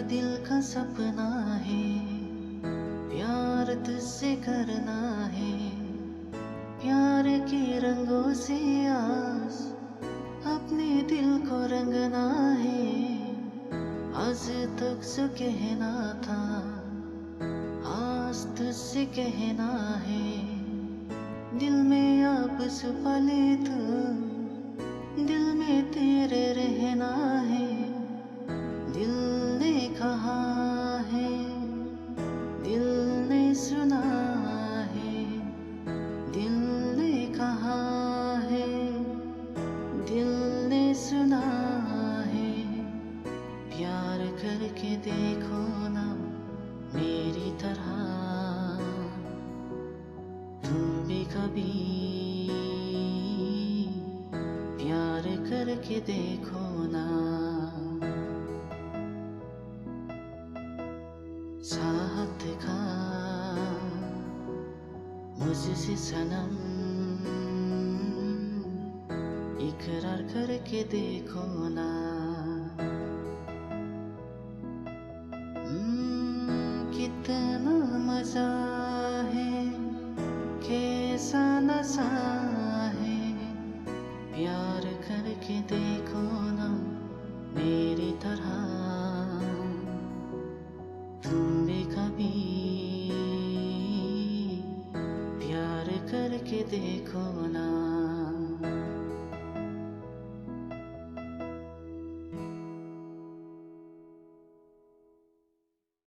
दिल का सपना है, प्यार तुझसे करना है। प्यार के रंगों से आस अपने दिल को रंगना है। आज तक जो कहना था आज तुझसे कहना है। दिल में आप छुपा ले तू, दिल में तेरे रहना है। दिल ने कहा है, दिल ने सुना है। दिल ने कहा है, दिल ने सुना है। प्यार करके देखो ना मेरी तरह, तुम भी कभी प्यार करके देखो ना। चाहत का मुझसे सनम, इकरार करके देखो ना। कितना मजा है, कैसा नशा है। प्यार करके देखो ना मेरी तरह, तुम भी कभी प्यार करके देखो ना।